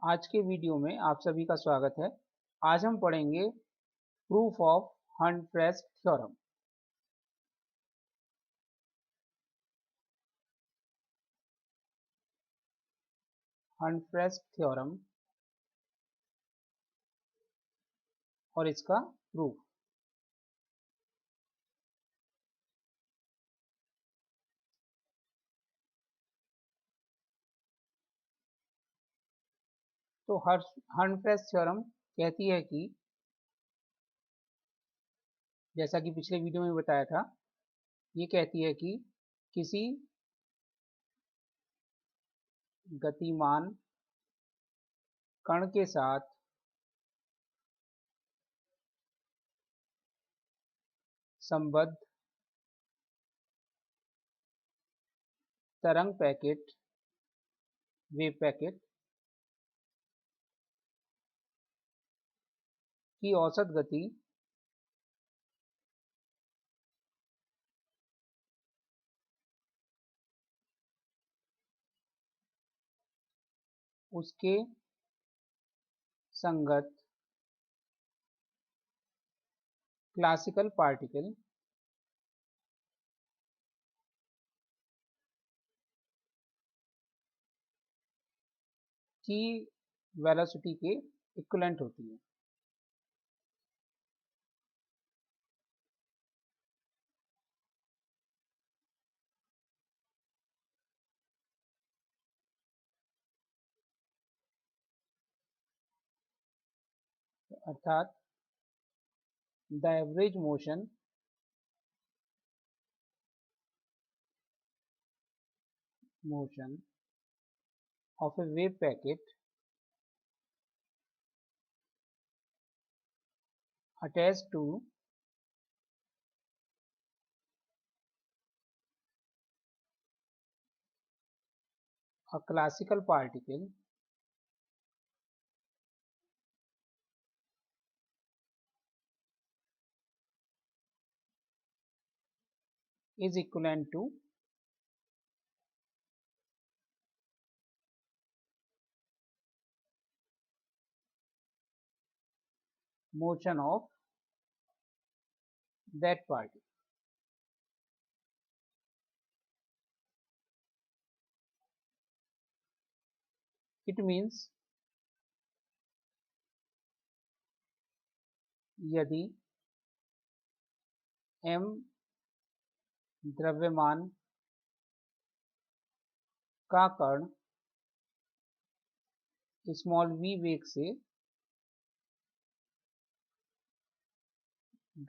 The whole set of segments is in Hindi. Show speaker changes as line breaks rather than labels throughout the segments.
आज के वीडियो में आप सभी का स्वागत है। आज हम पढ़ेंगे proof of Hunt-pressed theorem. Hunt-pressed theorem और इसका प्रूफ। तो हंट-प्रेस्ट थ्योरम कहती है कि जैसा कि पिछले वीडियो में बताया था, ये कहती है कि किसी गतिमान कण के साथ संबद्ध तरंग पैकेट वेव पैकेट की औसत गति उसके संगत क्लासिकल पार्टिकल की वेलोसिटी के इक्विवेलेंट होती है। अर्थात the average motion of a wave packet attached to a classical particle is equivalent to motion of that particle. It means यदि m द्रव्यमान का कण स्मॉल v वेग से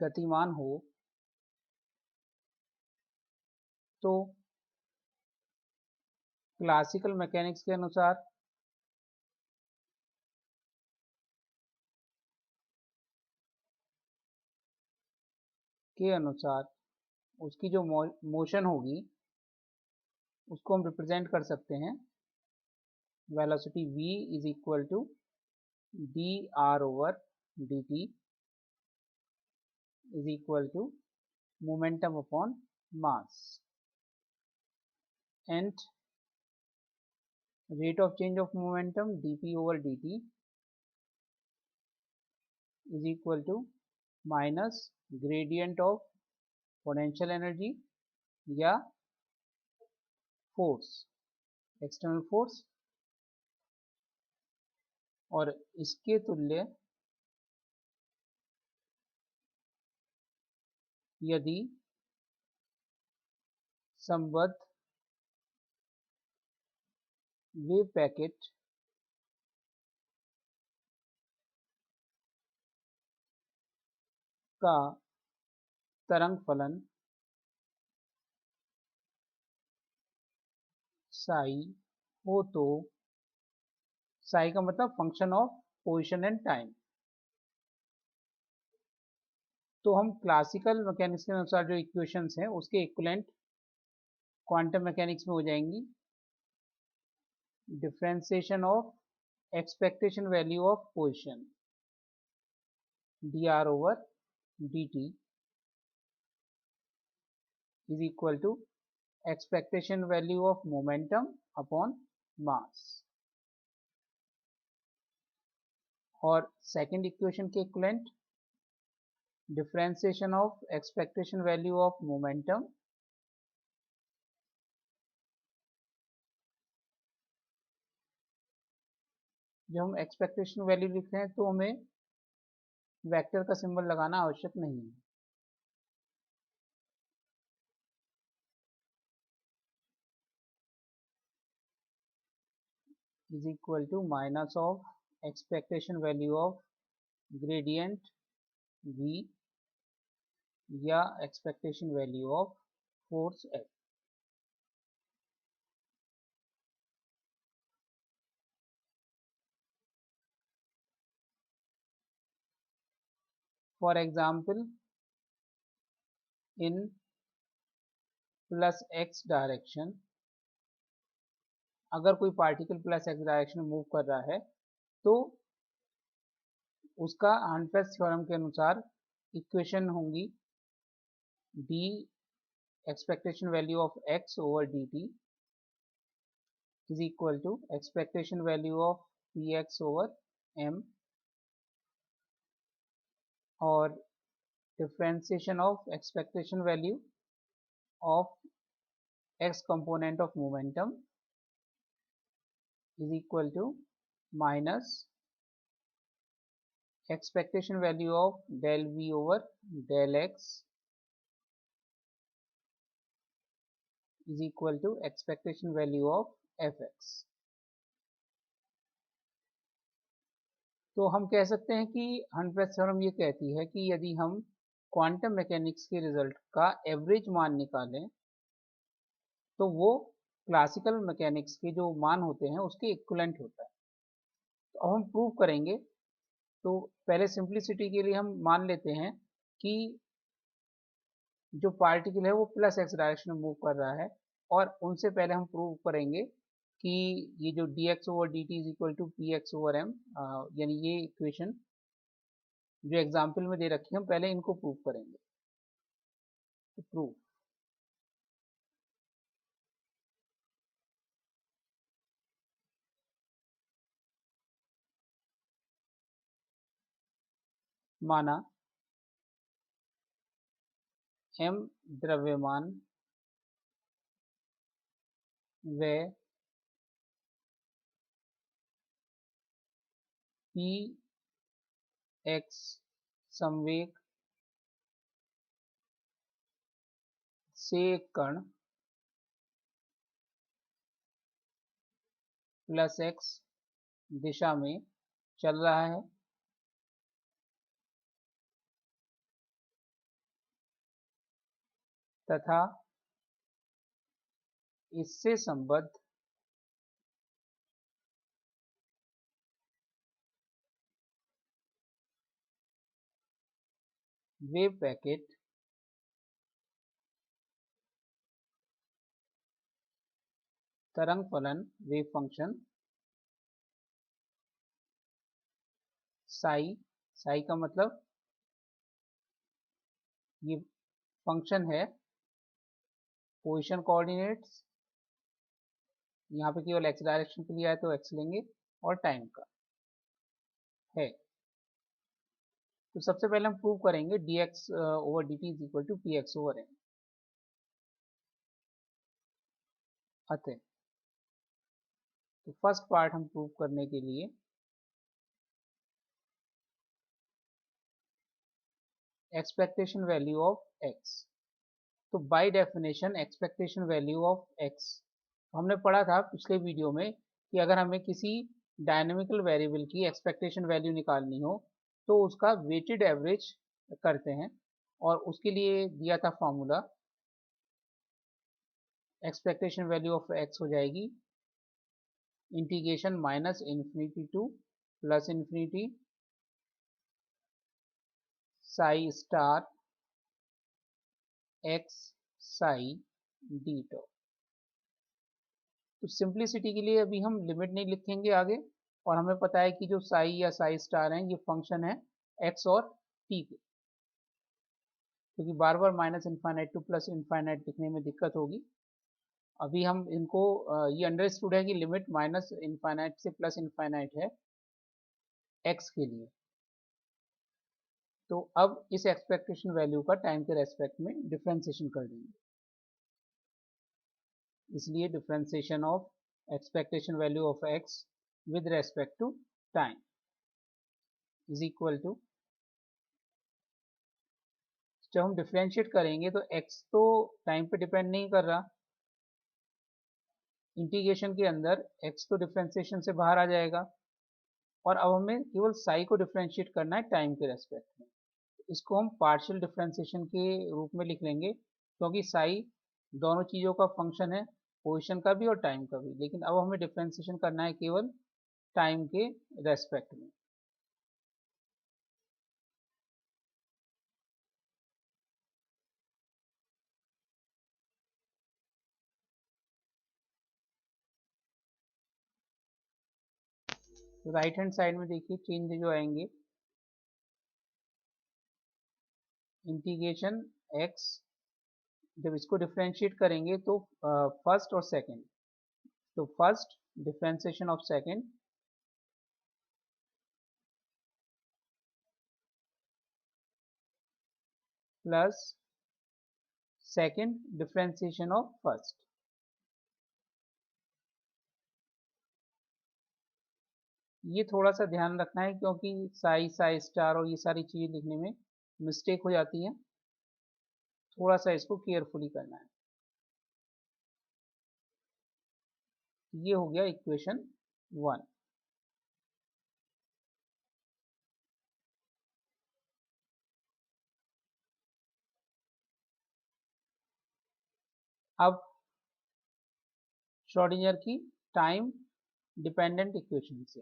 गतिमान हो तो क्लासिकल मैकेनिक्स के अनुसार उसकी जो मोशन होगी उसको हम रिप्रेजेंट कर सकते हैं velocity v is equal to dr/dt is equal to momentum upon mass, and rate of change of momentum dp/dt is equal to minus gradient of potential energy या force, external force, और इसके तुल्य यदि संबद्ध वेव पैकेट का तरंग फलन साई हो तो साई का मतलब function of position and time. तो हम क्लासिकल मैकेनिक्स के अनुसार जो इक्वेशंस हैं उसके इक्विवेलेंट क्वांटम मैकेनिक्स में हो जाएंगी। Differentiation of expectation value of position dr/dt is equal to expectation value of momentum upon mass। और सेकंड इक्वेशन के equivalent differentiation of expectation value of momentum जब हम एक्सपेक्टेशन वैल्यू लिख रहे हैं तो हमें वेक्टर का सिंबल लगाना आवश्यक नहीं है। Is equal to minus of expectation value of gradient v या expectation value of force F। For example in plus x direction, अगर कोई पार्टिकल प्लस x डायरेक्शन में मूव कर रहा है तो उसका हर्ट्ज थ्योरम के अनुसार इक्वेशन होंगी d expectation value of x over dt is equal to expectation value of px over m और differentiation of expectation value of x component of momentum is equal to minus expectation value of del v over del x is equal to expectation value of fx। तो हम कह सकते हैं कि हर्ट्ज थ्योरम ये कहती है कि यदि हम क्वांटम मैकेनिक्स के रिजल्ट का एवरेज मान निकालें तो वो क्लासिकल मैकेनिक्स के जो मान होते हैं उसके इक्विवेलेंट होता है। तो अब हम प्रूव करेंगे। तो पहले सिंप्लिसिटी के लिए हम मान लेते हैं कि जो पार्टिकल है वो प्लस एक्स डायरेक्शन में मूव कर रहा है और उनसे पहले हम प्रूव करेंगे कि ये जो dx over dt is equal to p x over m, यानी ये इक्वेशन जो एग्जाम्पल में दे रखी है हम पहले इनको प्रूव करेंगे। तो प्रूव माना m द्रव्यमान व p x संवेग से एक कण प्लस x दिशा में चल रहा है तथा इससे संबद्ध वेव पैकेट तरंग फलन वेव फंक्शन साई, साई का मतलब ये फंक्शन है पोजीशन कोऑर्डिनेट्स, यहाँ पे केवल x डायरेक्शन के लिए आए तो x लेंगे और टाइम का है। तो सबसे पहले हम प्रूव करेंगे dx over dt is equal to p x over m. अतः तो फर्स्ट पार्ट हम प्रूव करने के लिए एक्सपेक्टेशन वैल्यू ऑफ x। तो by definition expectation value of x हमने पढ़ा था पिछले वीडियो में कि अगर हमें किसी डायनेमिकल वेरिएबल की एक्सपेक्टेशन वैल्यू निकालनी हो तो उसका वेटेड एवरेज करते हैं और उसके लिए दिया था formula expectation value of x हो जाएगी integration minus infinity to plus infinity Sai star x Sai D top. तो सिंप्लिसिटी के लिए अभी हम लिमिट नहीं लिखेंगे आगे, और हमें पता है कि जो साई या साई स्टार हैं ये फंक्शन है x और t के, क्योंकि बार बार minus infinite to plus infinite लिखने में दिक्कत होगी। अभी हम इनको ये अंडरस्टूड है कि लिमिट माइनस इन्फाइनाइट से प्लस इन्फाइनाइट है, x के लिए। तो अब इस एक्सपेक्टेशन वैल्यू का टाइम के रेस्पेक्ट में डिफ्रेंसिएशन कर देंगे, इसलिए differentiation of expectation value of x with respect to time is equal to, जब हम डिफ्रेंशिएट करेंगे तो x तो टाइम पे डिपेंड नहीं कर रहा, इंटीग्रेशन के अंदर x तो डिफ्रेंसिएशन से बाहर आ जाएगा, और अब हमें केवल साई को डिफ्रेंशिएट करना है टाइम के रेस्पेक्ट में। इसको हम पार्शियल डिफ्रेंसिएशन के रूप में लिख लेंगे, क्योंकि साई दोनों चीज़ों का फंक्शन है, पोजीशन का भी और टाइम का भी, लेकिन अब हमें डिफ्रेंसिएशन करना है केवल टाइम के रेस्पेक्ट में। तो राइट हैंड साइड में देखिए चेंज जो आएंगे, इंटीग्रेशन x, जब इसको डिफ्रेंशिएट करेंगे तो फर्स्ट और सेकंड, तो first differentiation of second plus second differentiation of first. ये थोड़ा सा ध्यान रखना है, क्योंकि साई साई स्टार और ये सारी चीज़ें लिखने में मिस्टेक हो जाती है, थोड़ा सा इसको केयरफुली करना है। ये हो गया इक्वेशन 1। अब श्रोडिंगर की टाइम डिपेंडेंट इक्वेशन से,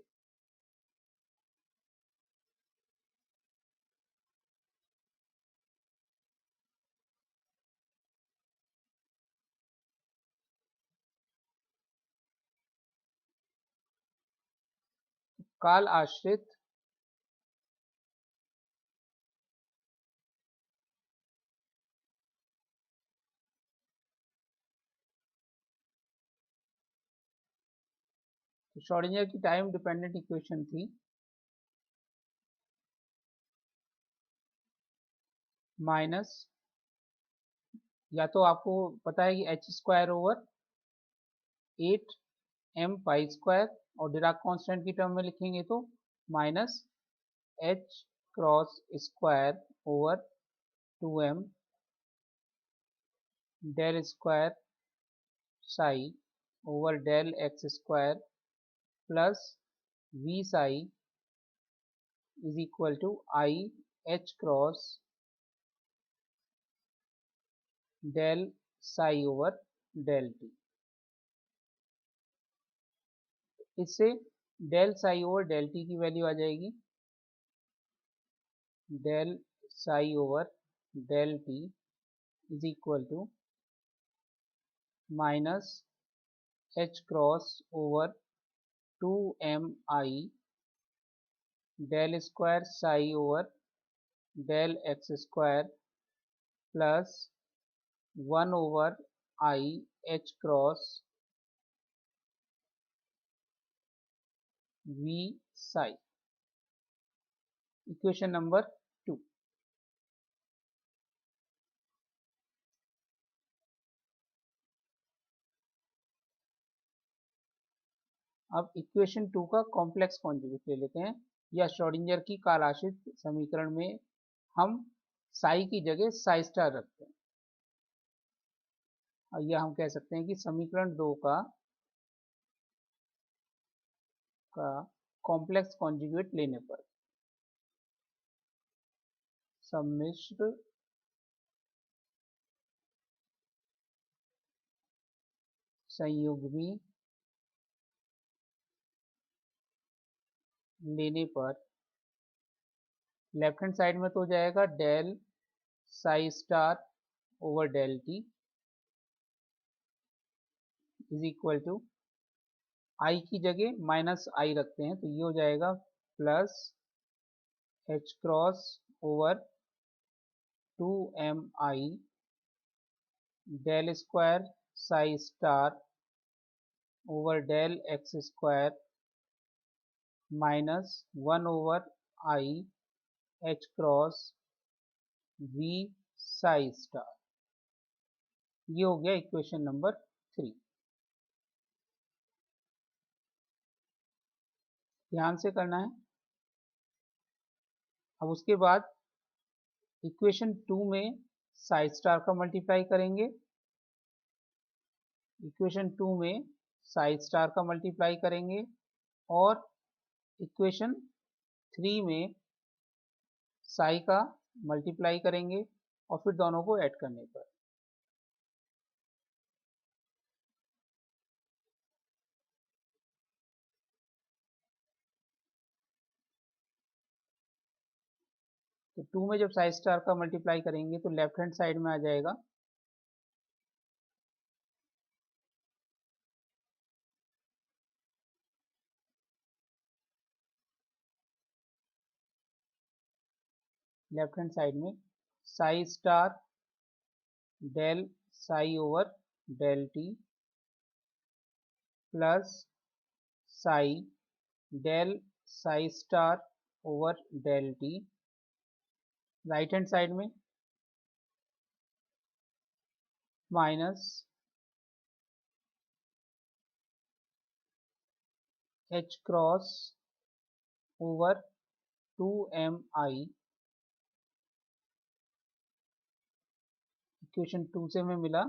काल आश्रित तो श्रोडिंगर की टाइम डिपेंडेंट इक्वेशन थी माइनस, या तो आपको पता है कि H square over 8m pi square, और डिराक कांस्टेंट की टर्म में लिखेंगे तो minus h cross square over 2m del square psi over del x square plus v psi is equal to I H cross del psi over del T. इससे del psi over del T की वैल्यू आ जाएगी del psi over del T is equal to minus H cross over 2mi del square psi over del x square plus 1 over I H cross v psi. Equation number 2। अब इक्वेशन 2 का कॉम्प्लेक्स कॉन्जुगेट ले लेते हैं, या श्रोडिंगर की काल आश्रित समीकरण में हम साई की जगह साई स्टार रखते हैं, और यह हम कह सकते हैं कि समीकरण 2 का कॉम्प्लेक्स कॉन्जुगेट लेने पर सम्मिश्र संयुग्मी लेने पर लेफ्ट हैंड साइड में तो हो जाएगा del psi star over del T is equal to, I की जगह माइनस आई रखते हैं तो ये हो जाएगा plus h cross over 2mi del square psi star over del x square minus 1/i h cross v psi star. ये हो गया इक्वेशन नंबर 3। ध्यान से करना है। अब उसके बाद इक्वेशन 2 में साई स्टार का मल्टीप्लाई करेंगे। इक्वेशन 2 में साई स्टार का मल्टीप्लाई करेंगे और इक्वेशन 3 में साई का मल्टीप्लाई करेंगे और फिर दोनों को ऐड करने पर तो 2 में जब साई स्टार का मल्टीप्लाई करेंगे तो लेफ्ट हैंड साइड में आ जाएगा लेफ्ट हैंड साइड में psi star del psi over del T plus psi del psi star over del T. Right hand side में minus h cross over 2mi। Equation 2 से हमें मिला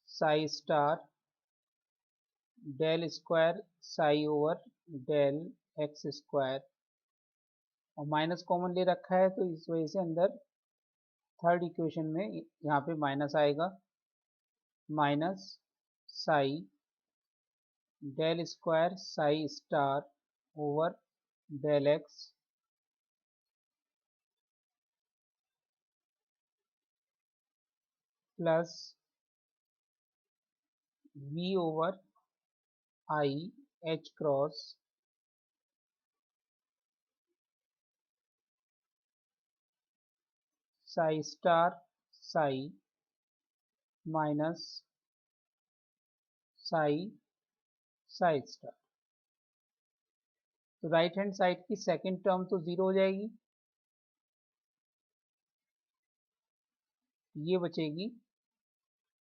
psi star del square psi over del x square और माइनस कॉमन ले रखा है तो इस वजह से अंदर थर्ड इक्वेशन में यहाँ पे माइनस आएगा। Minus psi del square psi star over del x plus v over i h cross psi star psi minus psi psi star. तो राइट हैंड साइड की सेकंड टर्म तो जीरो हो जाएगी, ये बचेगी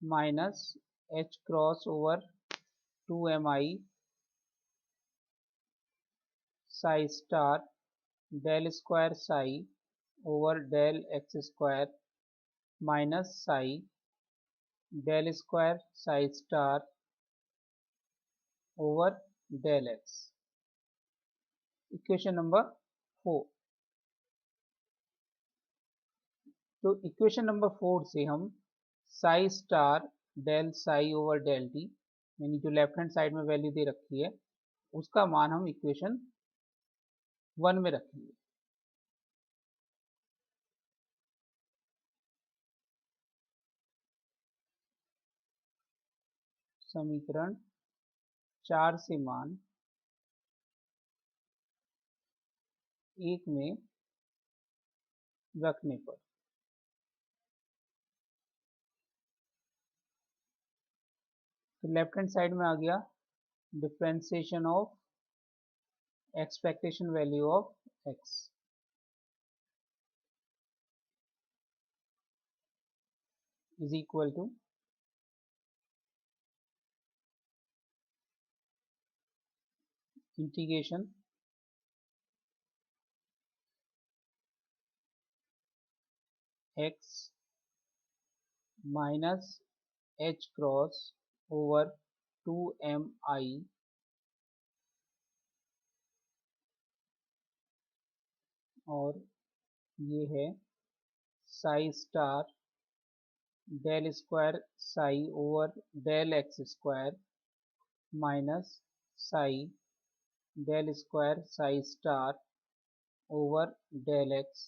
minus h cross over 2mi psi star del square psi over del x square minus psi del square psi star over del x. Equation number 4। तो इक्वेशन नंबर 4 से हम psi star del psi over del t यानी जो लेफ्ट हैंड साइड में वैल्यू दे रखी है उसका मान हम इक्वेशन 1 में रखेंगे। समीकरण 4 से मान 1 में रखने पर तो लेफ्ट हैंड साइड में आ गया differentiation of expectation value of x is equal to integration x minus h cross over 2mi और ये है psi star del square psi over del x square minus psi del square psi star over del x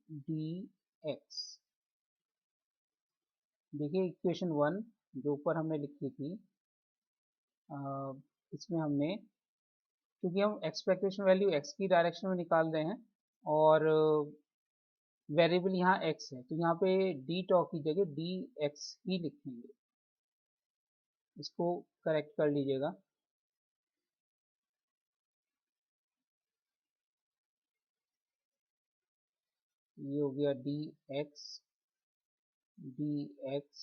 D x. देखिए इक्वेशन 1 जो ऊपर हमने लिखी थी इसमें हमने क्योंकि हम एक्सपेक्टेशन वैल्यू x की डायरेक्शन में निकाल रहे हैं और वेरिएबल यहाँ x है तो यहाँ पे डी टॉ की जगह डी एक्स ही लिखेंगे। इसको करेक्ट कर लीजिएगा। ये हो गया डी एक्स डी एक्स।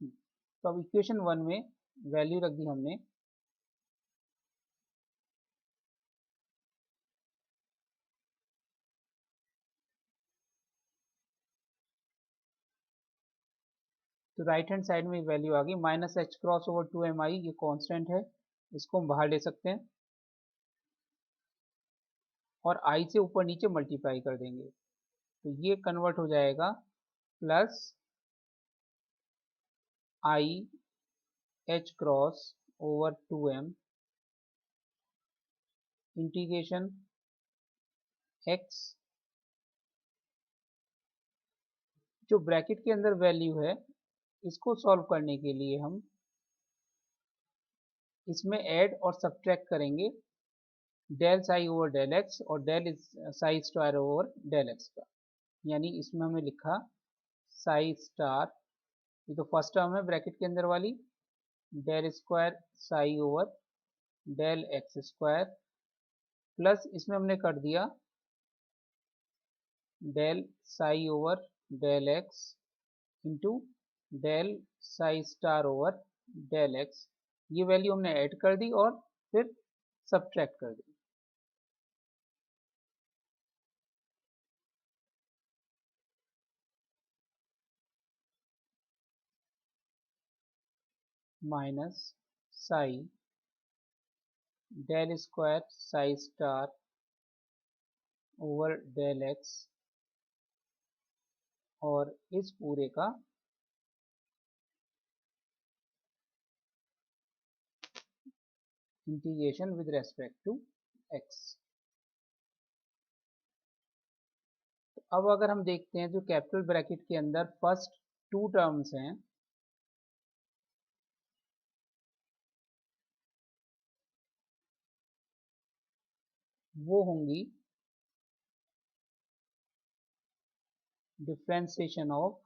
तो अब इक्वेशन 1 में वैल्यू रख दी हमने, तो राइट हैंड साइड में वैल्यू आ गई minus H cross over 2mi, ये कांस्टेंट है, इसको हम बाहर ले सकते हैं और i से ऊपर नीचे मल्टीप्लाई कर देंगे, तो ये कन्वर्ट हो जाएगा plus i H cross over 2m integration x, जो ब्रैकेट के अंदर वैल्यू है इसको सॉल्व करने के लिए हम इसमें ऐड और सब्ट्रैक्ट करेंगे del psi over del X और del psi star over del X का। यानी इसमें हमने लिखा साई स्टार, ये तो फर्स्ट टर्म है ब्रैकेट के अंदर वाली, del square psi over del x square, plus इसमें हमने कर दिया del psi over del X into del psi star over del X. ये वैल्यू हमने ऐड कर दी और फिर सब्ट्रैक्ट कर दी। Minus psi del square psi star over del X और इस पूरे का integration with respect to X. अब अगर हम देखते हैं जो कैपिटल ब्रैकेट के अंदर फर्स्ट टू टर्म्स हैं, वो होंगी डिफ्रेंसिएशन ऑफ,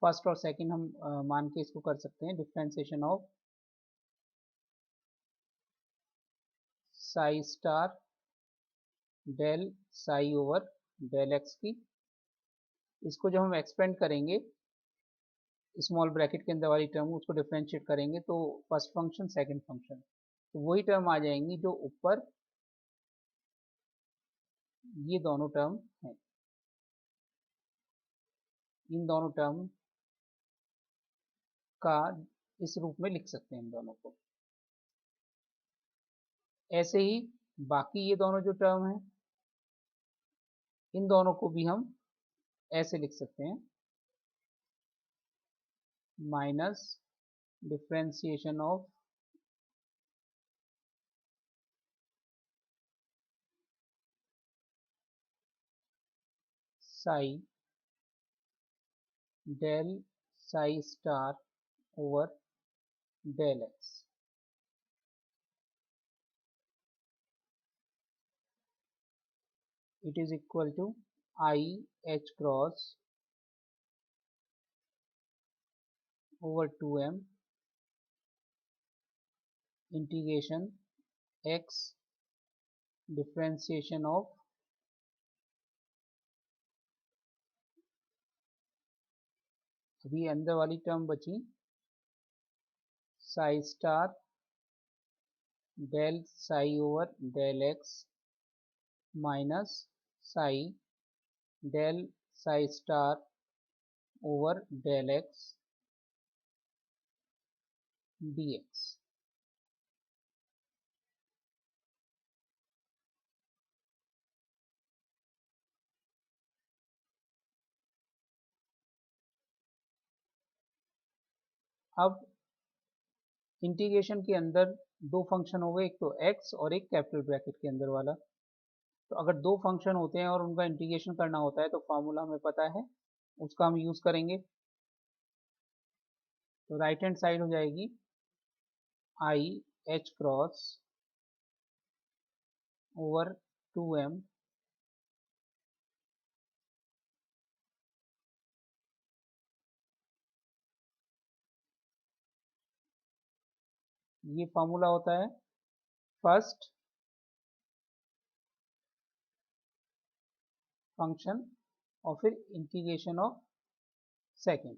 फर्स्ट और सेकंड हम मान के इसको कर सकते हैं, differentiation of psi star del psi over del x की। इसको जब हम एक्सपेंड करेंगे स्मॉल ब्रैकेट के अंदर वाली टर्म, उसको डिफ्रेंशिएट करेंगे तो फर्स्ट फंक्शन सेकंड फंक्शन, तो वही टर्म आ जाएंगी जो ऊपर ये दोनों टर्म हैं। इन दोनों टर्म का इस रूप में लिख सकते हैं इन दोनों को। ऐसे ही बाकी ये दोनों जो टर्म हैं इन दोनों को भी हम ऐसे लिख सकते हैं, minus differentiation of psi del psi star over del x. It is equal to I H cross over 2m integration x differentiation of अभी अंदर वाली टर्म बची psi star del psi over del x minus psi del psi star over del x dx। अब इंटीग्रेशन के अंदर दो फंक्शन हो गए, एक तो x और एक कैपिटल ब्रैकेट के अंदर वाला। तो अगर दो फंक्शन होते हैं और उनका इंटीग्रेशन करना होता है तो फॉर्मूला हमें पता है, उसका हम यूज करेंगे। तो राइट हैंड साइड हो जाएगी I H cross over 2m ये फॉर्मूला होता है फर्स्ट फंक्शन और फिर integration of second.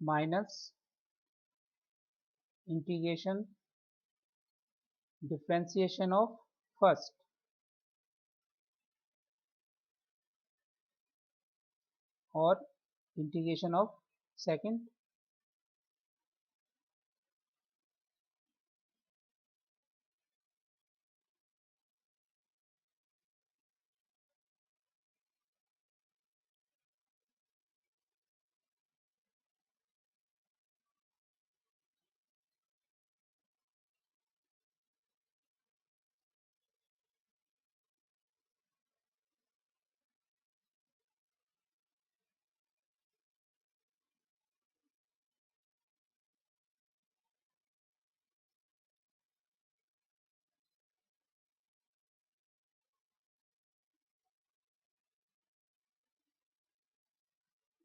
Minus integration differentiation of first और इंटीग्रेशन ऑफ सेकेंड।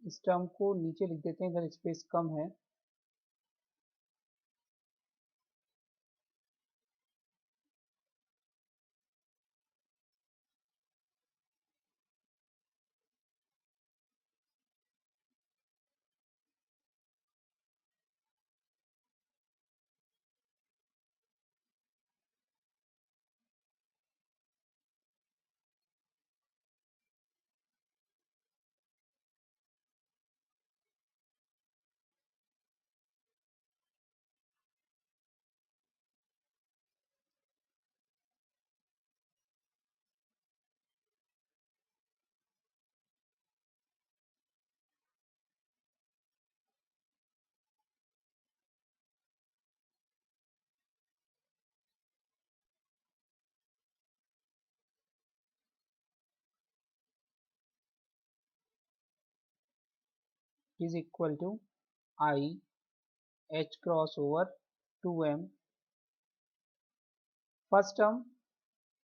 इस टर्म को नीचे लिख देते हैं, इधर स्पेस कम है। Is equal to I H cross over 2m। First term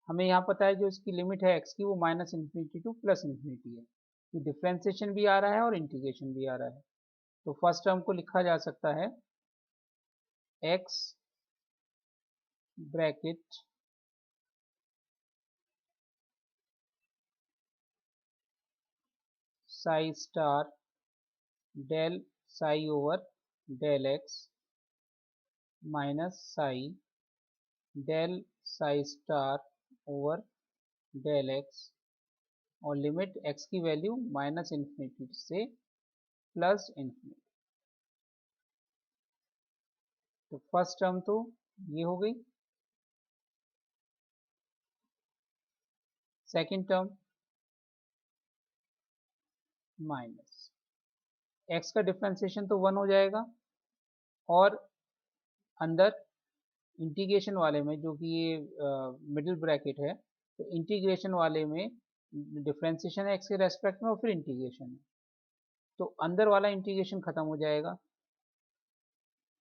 हमें यहाँ पता है जो इसकी लिमिट है x की वो minus infinity to plus infinity है, कि डिफ्रेंसिएशन भी आ रहा है और इंटीग्रेशन भी आ रहा है। तो फर्स्ट टर्म को लिखा जा सकता है x bracket psi star del psi over del x minus psi del psi star over del x और लिमिट x की वैल्यू माइनस इन्फिनिटी से प्लस इन्फिनिटी। तो फर्स्ट टर्म तो ये हो गई। सेकंड टर्म माइनस x का डिफ्रेंसिएशन तो 1 हो जाएगा और अंदर इंटीग्रेशन वाले में जो कि ये मिडिल ब्रैकेट है, तो इंटीग्रेशन वाले में डिफ्रेंसिएशन है x के रेस्पेक्ट में और फिर इंटीग्रेशन है, तो अंदर वाला इंटीग्रेशन खत्म हो जाएगा,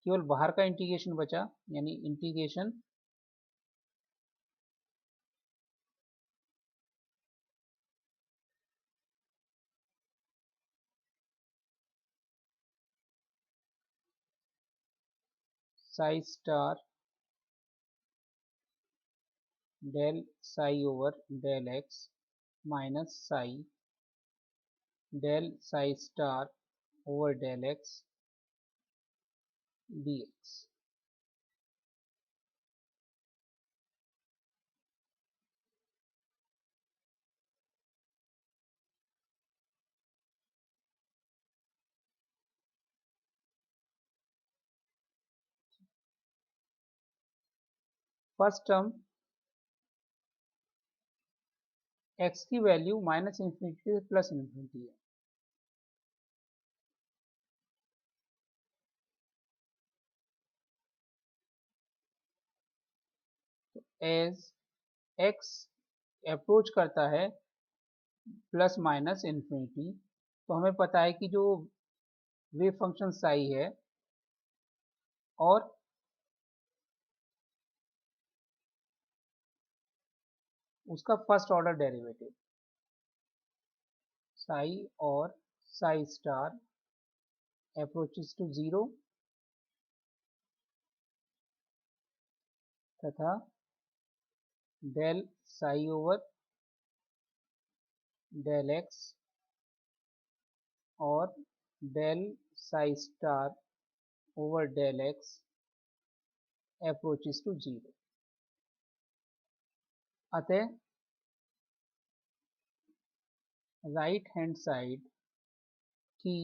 केवल बाहर का इंटीग्रेशन बचा, यानी integration psi star del psi over del x minus psi del psi star over del x dx। First term x की वैल्यू माइनस इन्फिनिटी से प्लस इन्फिनिटी है। तो एज x अप्रोच करता है प्लस माइनस इन्फिनिटी, तो हमें पता है कि जो वेव फंक्शन साई है और उसका फर्स्ट ऑर्डर डेरिवेटिव साई और psi star approaches to zero तथा del psi over del X और del psi star over del X approaches to zero. अतः राइट हैंड साइड की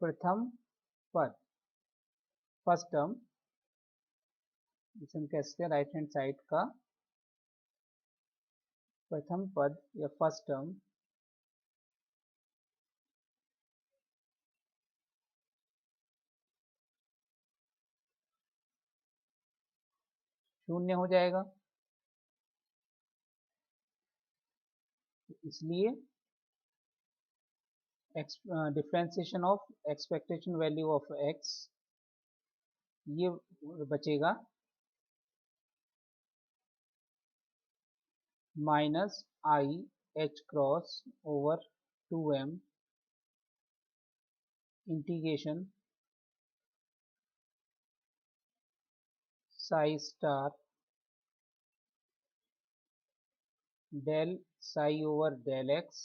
प्रथम पद, फर्स्ट टर्म, जिसे हम कह सकते हैं राइट हैंड साइड का प्रथम पद या फर्स्ट टर्म शून्य हो जाएगा। इसलिए differentiation of expectation value of x ये बचेगा minus I H cross over 2m integration psi star del psi over del x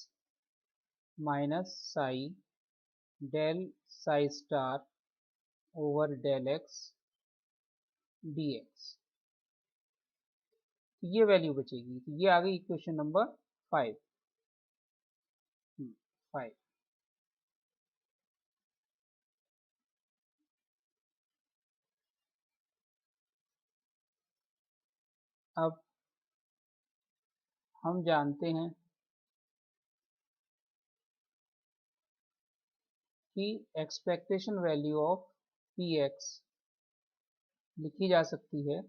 minus psi del psi star over del x dx। ये वैल्यू बचेगी। तो ये आ गई इक्वेशन नंबर 5। अब हम जानते हैं कि एक्सपेक्टेशन वैल्यू ऑफ px लिखी जा सकती है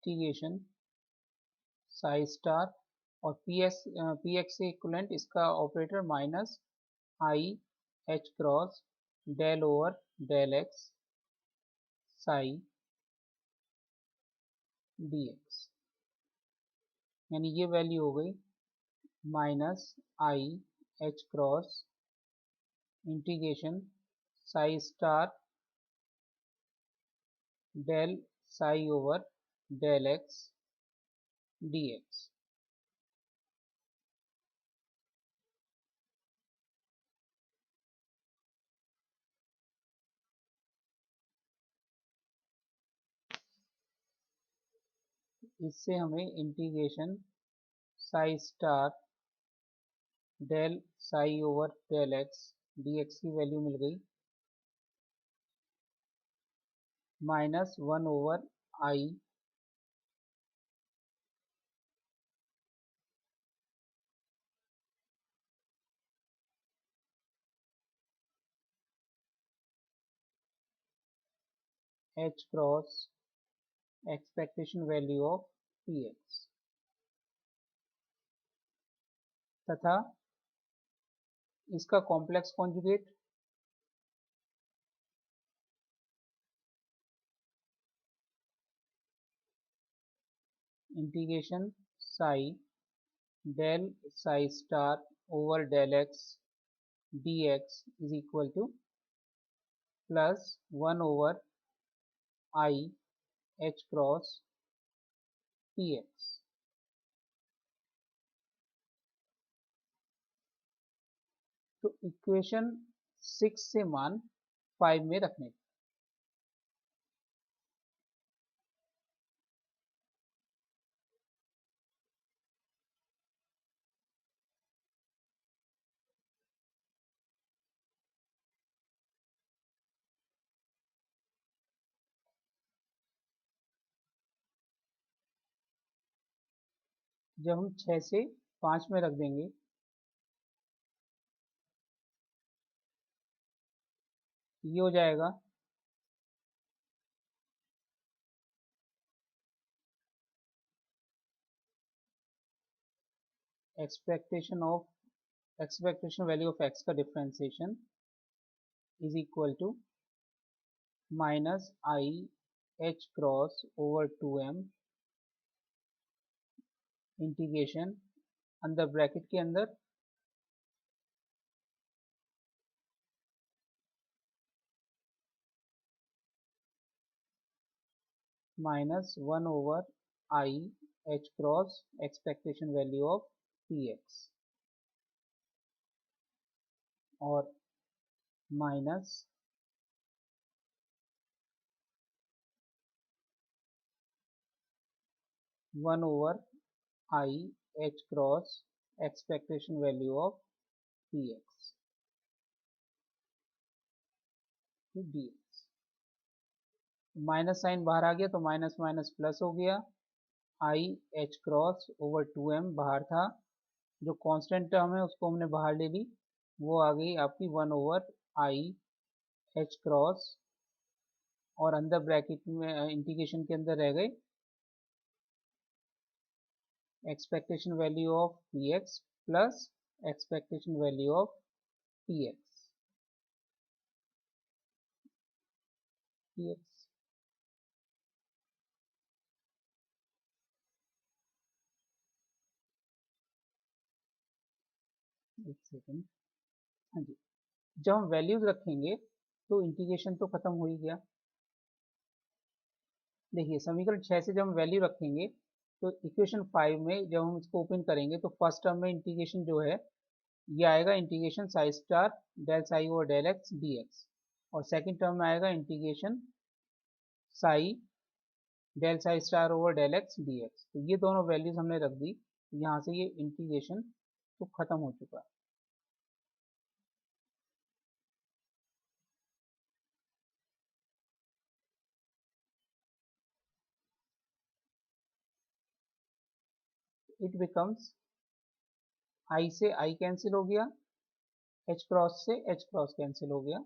इंटीग्रेशन साई स्टार और px से इक्वलेंट इसका operator minus I H cross del over del x psi dx, यानी ये वैल्यू हो गई minus I H cross integration psi star del psi over del x dx। इससे हमें integration psi star del psi over del x dx की वैल्यू मिल गई minus 1 over I H cross expectation value of px तथा इसका complex conjugate integration psi del psi star over del x dx is equal to plus 1 over I H cross px। तो इक्वेशन 6 से मान 5 में रखने जब हम 6 से 5 में रख देंगे ये हो जाएगा एक्सपेक्टेशन वैल्यू ऑफ एक्स का differentiation is equal to minus I H cross over 2m integration अंदर ब्रैकेट के अंदर minus 1 over I H cross expectation value of P X और minus 1 over I H cross expectation value of P X D x. Minus sign बाहर आ गया तो माइनस माइनस प्लस हो गया, I H cross over 2m बाहर था, जो कांस्टेंट टर्म है उसको हमने बाहर ले ली, वो आ गई आपकी 1 ओवर आई एच क्रॉस और अंदर ब्रैकेट में इंटीग्रेशन के अंदर रह गए expectation value of P x plus expectation value of P x एक सेकेंड। हाँ जी, जब हम वैल्यूज रखेंगे तो इंटीग्रेशन तो खत्म हो ही गया। देखिए समीकरण 6 से जब हम वैल्यू रखेंगे तो इक्वेशन 5 में जब हम इसको ओपन करेंगे तो फर्स्ट टर्म में इंटीग्रेशन जो है ये आएगा integration psi star del psi over del x D x और सेकेंड टर्म में आएगा integration psi del psi star over del x D x. तो ये दोनों वैल्यूज हमने रख दी, यहाँ से ये इंटीग्रेशन तो खत्म हो चुका है। इट बिकम्स आई से आई कैंसिल हो गया, एच क्रॉस से एच क्रॉस कैंसिल हो गया,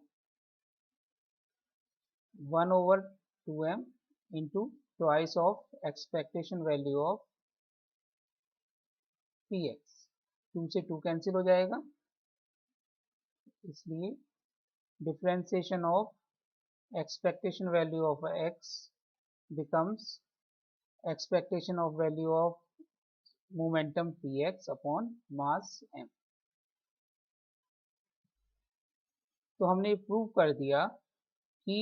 1 over 2m into twice of expectation value of P x, 2 से 2 कैंसिल हो जाएगा, इसलिए differentiation of expectation value of x becomes expectation of value of momentum p x upon mass m. तो हमने प्रूव कर दिया कि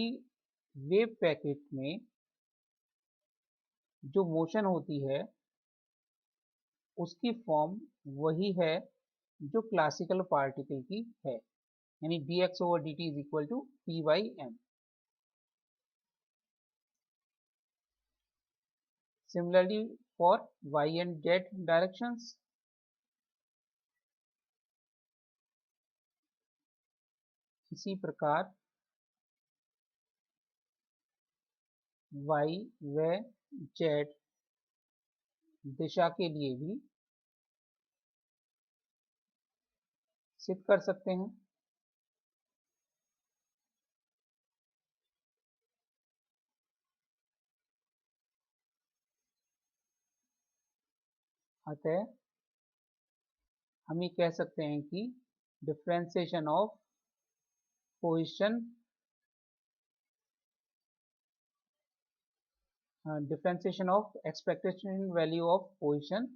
वेव पैकेट में जो मोशन होती है उसकी फॉर्म वही है जो क्लासिकल पार्टिकल की है, यानी dx over dt is equal to p by m। Similarly for y and z directions, इसी प्रकार y व z दिशा के लिए भी सिद्ध कर सकते हैं। अतः हम ये कह सकते हैं कि differentiation of position differentiation of expectation value of position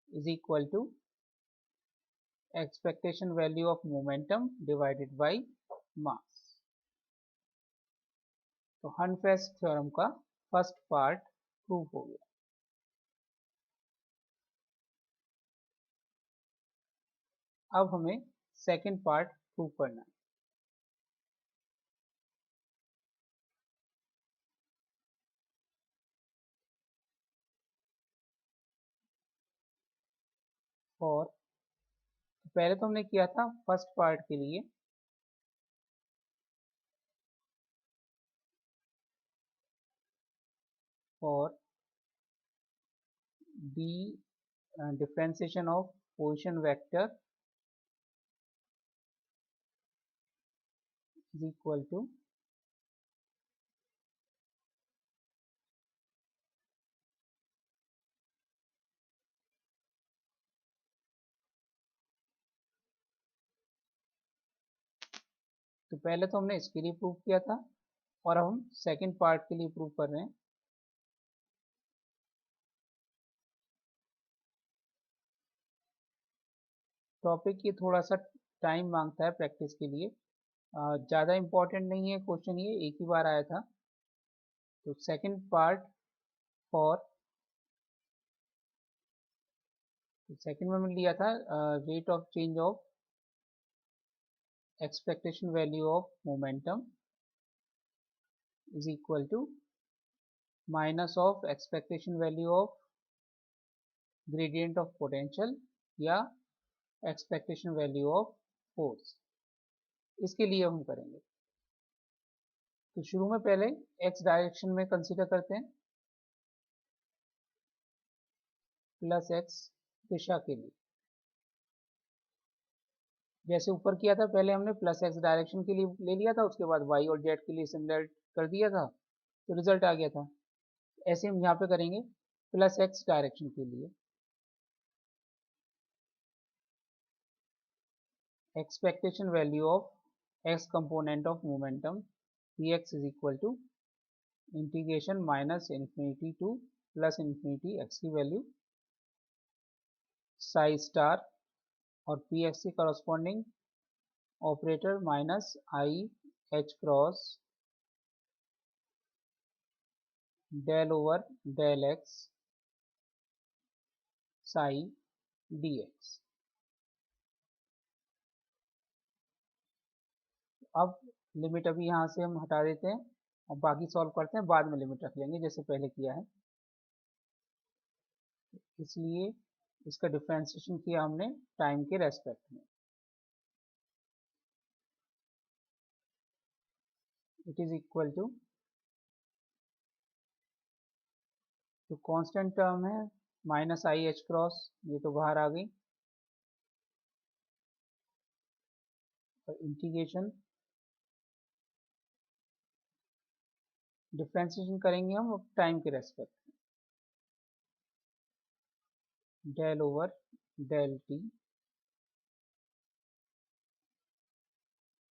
is equal to expectation value of momentum divided by mass। तो हर्नफेस्ट थ्योरम का फर्स्ट पार्ट प्रूव हो गया। अब हमें सेकंड पार्ट प्रूव करना है। और पहले तो हमने किया था फर्स्ट पार्ट के लिए और D differentiation of position vector is equal to तो पहले तो हमने इसके लिए प्रूव किया था और अब हम सेकंड पार्ट के लिए प्रूव कर रहे हैं। टॉपिक ये थोड़ा सा टाइम मांगता है प्रैक्टिस के लिए, ज़्यादा इम्पोर्टेंट नहीं है क्वेश्चन, ये एक ही बार आया था। तो सेकंड पार्ट फॉर सेकंड में मैंने लिया था rate of change of expectation value of momentum is equal to minus of expectation value of gradient of potential या एक्सपेक्टेशन वैल्यू ऑफ फोर्स। इसके लिए हम करेंगे। तो शुरू में पहले एक्स डायरेक्शन में कंसीडर करते हैं, प्लस एक्स दिशा के लिए। जैसे ऊपर किया था, पहले हमने प्लस एक्स डायरेक्शन के लिए ले लिया था, उसके बाद वाई और जेड के लिए सिमिलर कर दिया था, तो रिजल्ट आ गया था। ऐसे हम यहाँ पे करेंगे प्लस एक्स डायरेक्शन के लिए। Expectation value of x component of momentum p x is equal to integration minus infinity to plus infinity x की वैल्यू साई स्टार और पी एक्स के corresponding operator minus I H cross del over del x psi d x. अब लिमिट अभी यहाँ से हम हटा देते हैं और बाकी सॉल्व करते हैं, बाद में लिमिट रख लेंगे जैसे पहले किया है। इसलिए इसका डिफ्रेंशिएशन किया हमने टाइम के रेस्पेक्ट में। इट इज इक्वल टू, तो कांस्टेंट टर्म है माइनस आई एच क्रॉस, ये तो बाहर आ गई, और इंटीग्रेशन डिफ्रेंशिएशन करेंगे हम टाइम के रेस्पेक्ट में, del over del t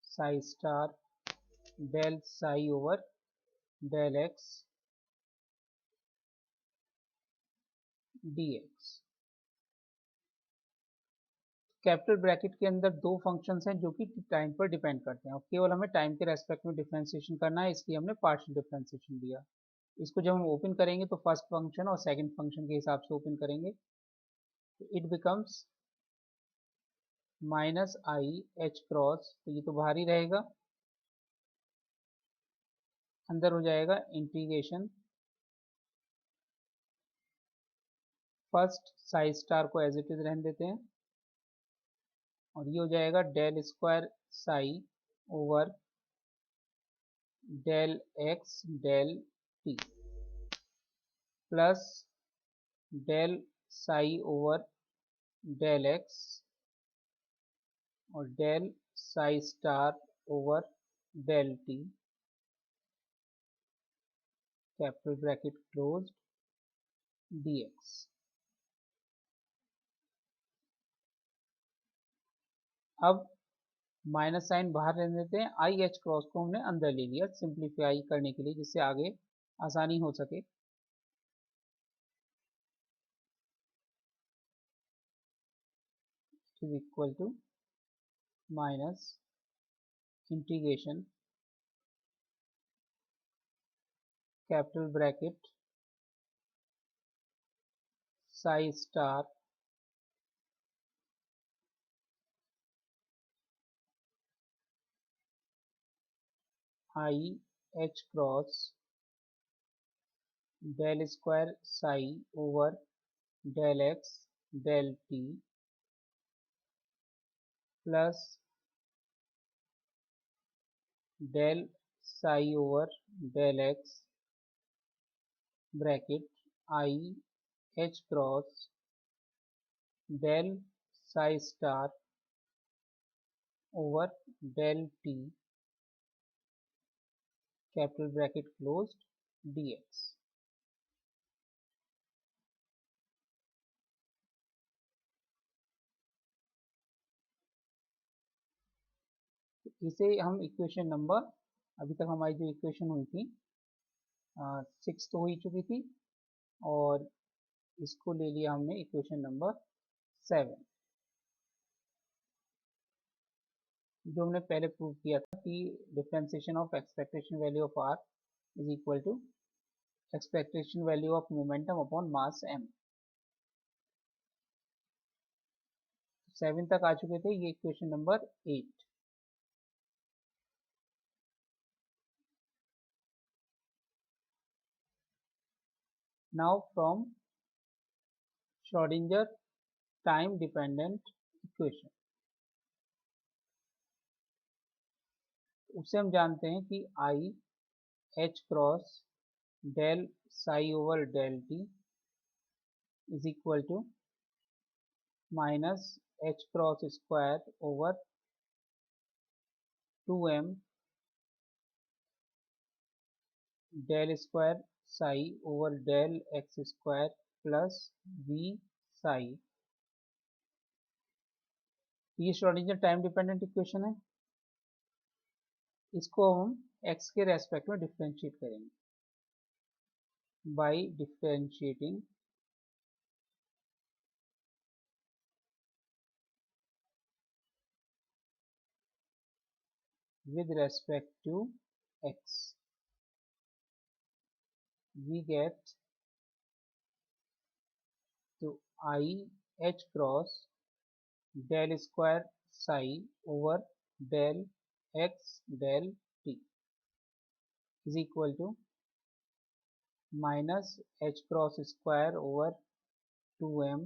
psi star del psi over del x D x. Capital bracket के अंदर दो फंक्शंस हैं जो कि टाइम पर डिपेंड करते हैं और केवल हमें टाइम के रेस्पेक्ट में डिफ्रेंशिएशन करना है, इसलिए हमने पार्शियल डिफ्रेंशिएशन दिया। इसको जब हम ओपन करेंगे तो फर्स्ट फंक्शन और सेकंड फंक्शन के हिसाब से ओपन करेंगे, तो it becomes minus I H cross, तो ये तो बाहर ही रहेगा, अंदर हो जाएगा इंटीग्रेशन फर्स्ट साई स्टार को एज इट इज रहने देते हैं, और ये हो जाएगा del square psi over del x del T plus del psi over del X और del psi star over del T, capital bracket close dx। अब माइनस साइन बाहर रहने देते हैं, आई एच क्रॉस को हमने अंदर ले लिया सिंप्लीफाई करने के लिए, जिससे आगे आसानी हो सके। Is equal to minus integration capital bracket psi star i H cross del square psi over del x del T plus del psi over del x bracket i H cross del psi star over del t capital bracket closed dx। इसे हम इक्वेशन नंबर, अभी तक हमारी जो इक्वेशन हुई थी 6 तो हो ही चुकी थी, और इसको ले लिया हमने इक्वेशन नंबर 7, जो हमने पहले प्रूव किया था कि differentiation of expectation value of r is equal to expectation value of momentum upon mass m। 7 तक आ चुके थे, ये equation number 8। Now from Schrodinger time dependent equation, उससे हम जानते हैं कि i H cross del psi over del T is equal to minus H cross square over 2m del square psi over del x square plus we psi. ये श्रोडिंगर टाइम डिपेंडेंट इक्वेशन है, इसको हम x के रेस्पेक्ट में डिफ्रेंशिएट करेंगे by differentiating with respect to x। we get to I h cross del square psi over del x del t is equal to minus h cross square over 2m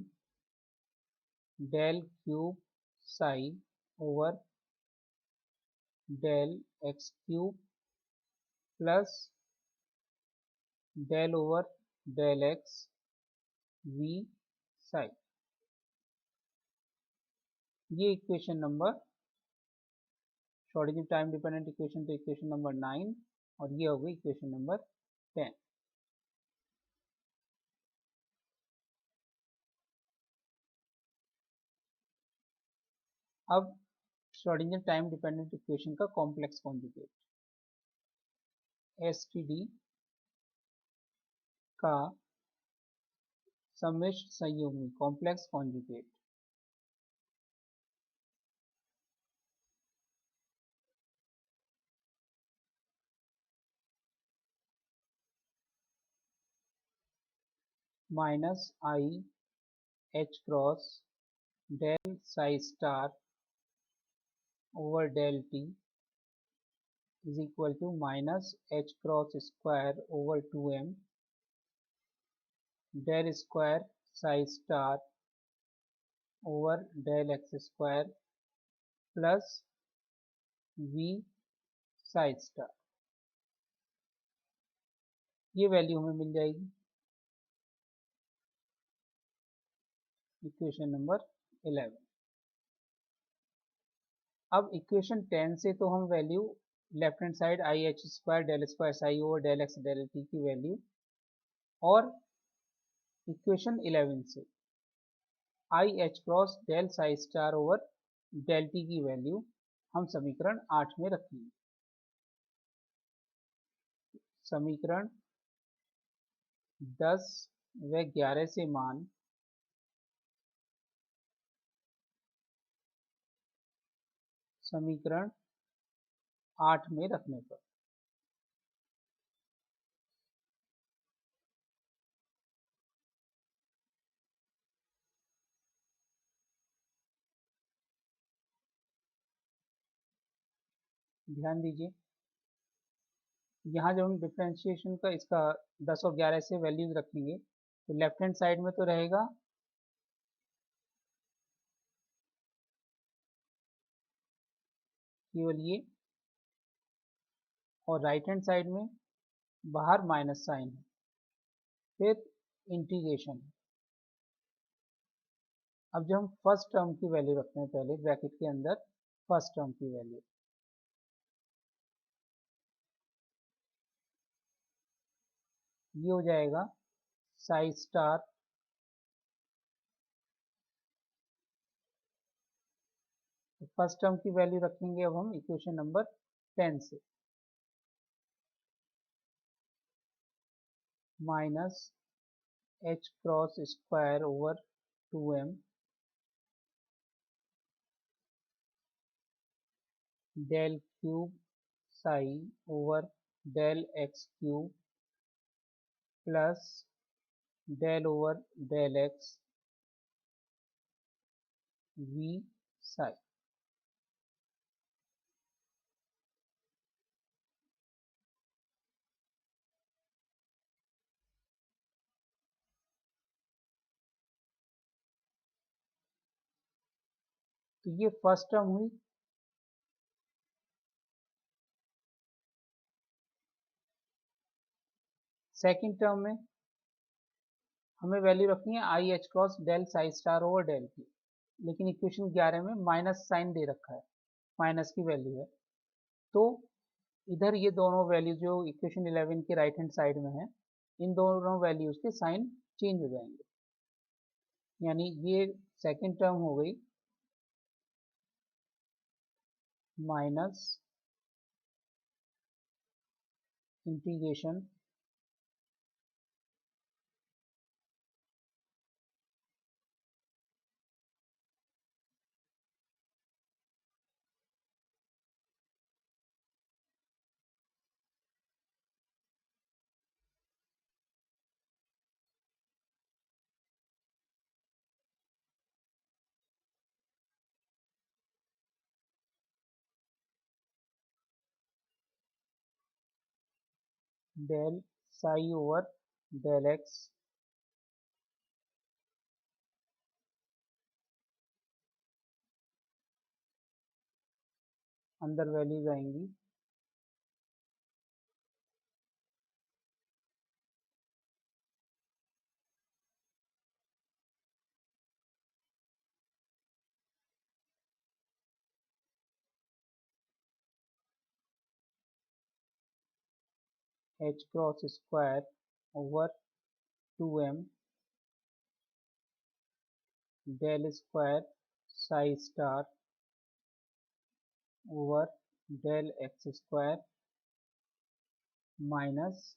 del cube psi over del x cube plus del over del x v psi। ये equation number Schrodinger time dependent equation, तो इक्वेशन नंबर 9, और ये हो गई इक्वेशन नंबर 10। अब श्रोडिंगर टाइम डिपेंडेंट इक्वेशन का कॉम्प्लेक्स कॉन्जुगेट, एसटीडी का सम्मिश्र संयुग्मी complex conjugate, minus I H cross del psi star over del T is equal to minus H cross square over 2m del square psi star over del x square plus we psi star. ये वैल्यू हमें मिल जाएगी इक्वेशन नंबर 11। अब इक्वेशन 10 से तो हम value left hand side i h square del square psi over del x del T की वैल्यू, और इक्वेशन 11 से i H cross del psi star over del T की वैल्यू हम समीकरण 8 में रखेंगे। समीकरण 10 व 11 से मान समीकरण 8 में रखने पर ध्यान दीजिए, यहाँ जब हम डिफ्रेंशिएशन का इसका 10 और 11 से वैल्यूज रखेंगे तो लेफ्ट हैंड साइड में तो रहेगा केवल ये, और राइट हैंड साइड में बाहर माइनस साइन है, फिर इंटीग्रेशन। अब जो हम फर्स्ट टर्म की वैल्यू रखते हैं पहले ब्रैकेट के अंदर फर्स्ट टर्म की वैल्यू, ये हो जाएगा साई स्टार, तो फर्स्ट टर्म की वैल्यू रखेंगे अब हम इक्वेशन नंबर 10 से, minus H cross square over 2m del cube psi over del x cube plus del over del x v psi. तो ये फर्स्ट टर्म हुई। सेकंड टर्म में हमें वैल्यू रखनी है i H cross del psi star over del की, लेकिन इक्वेशन 11 में माइनस साइन दे रखा है, माइनस की वैल्यू है, तो इधर ये दोनों वैल्यू जो इक्वेशन 11 के राइट हैंड साइड में है, इन दोनों वैल्यूज के साइन चेंज हो जाएंगे, यानी ये सेकंड टर्म हो गई minus integration del psi over del x अंदर वैल्यूज आएंगी h cross square over 2m del square psi star over del x square minus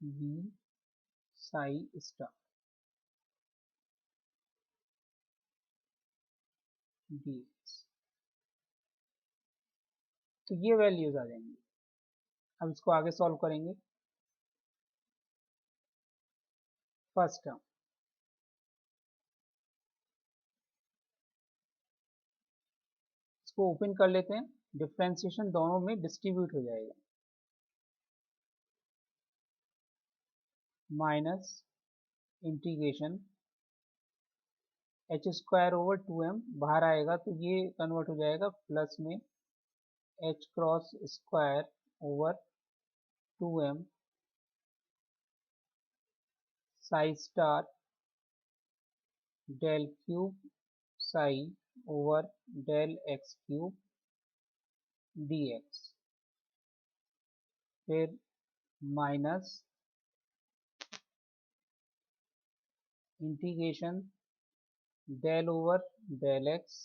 v psi star d. तो ये वैल्यूज आ जाएंगी। अब इसको आगे सॉल्व करेंगे। फर्स्ट टर्म इसको ओपन कर लेते हैं, डिफ्रेंसिएशन दोनों में डिस्ट्रीब्यूट हो जाएगा, minus integration H square over 2m बाहर आएगा तो ये कन्वर्ट हो जाएगा प्लस में h cross square over 2m psi star del cube psi over del x cube dx, फिर minus integration del over del x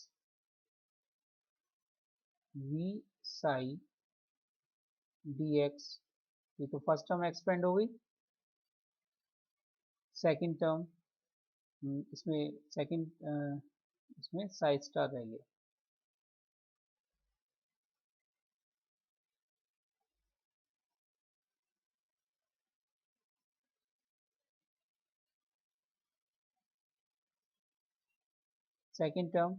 v psi dx। ये तो फर्स्ट टर्म एक्सपेंड हो गई। सेकंड टर्म इसमें सेकंड इसमें साई स्टार रह गया, सेकंड टर्म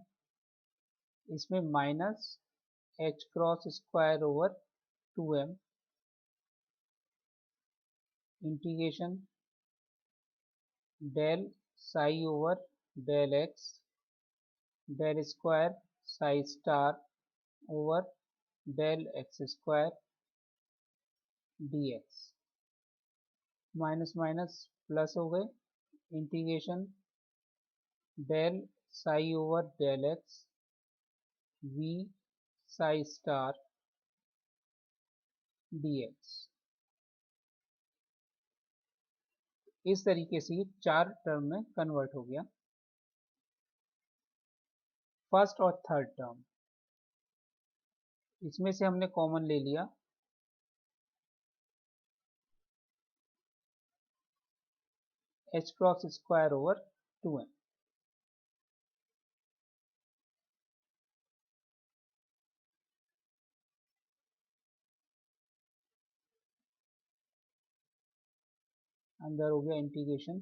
इसमें minus H cross square over 2m integration del psi over del x del square psi star over del x square dx, minus minus plus हो गए, integration del psi over del x v psi star dx। इस तरीके से ये 4 टर्म में कन्वर्ट हो गया। फर्स्ट और थर्ड टर्म, इसमें से हमने कॉमन ले लिया, h cross square over 2m, अंदर हो गया integration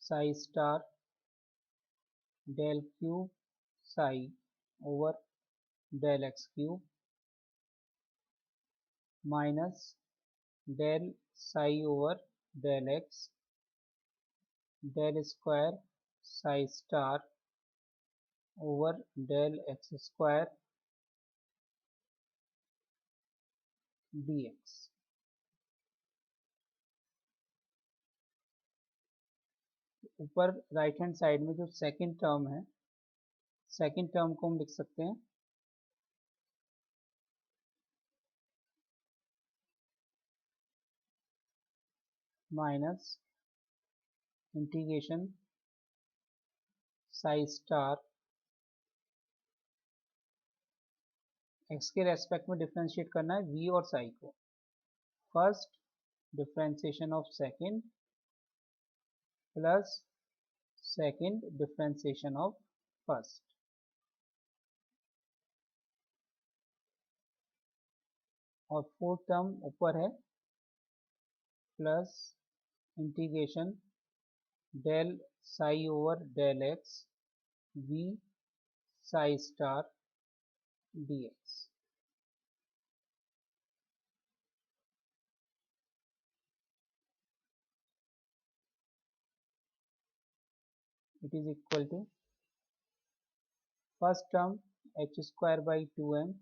psi star del cube psi over del x cube minus del psi over del x del square psi star over del x square dx। ऊपर राइट हैंड साइड में जो सेकंड टर्म है, सेकंड टर्म को हम लिख सकते हैं minus integration psi star, x के रेस्पेक्ट में डिफ्रेंशिएट करना है v और साई को, first differentiation of second plus second differentiation of first, और फोर्थ टर्म ऊपर है plus integration del psi over del x v psi star dx। It is equal to first term h square by 2m,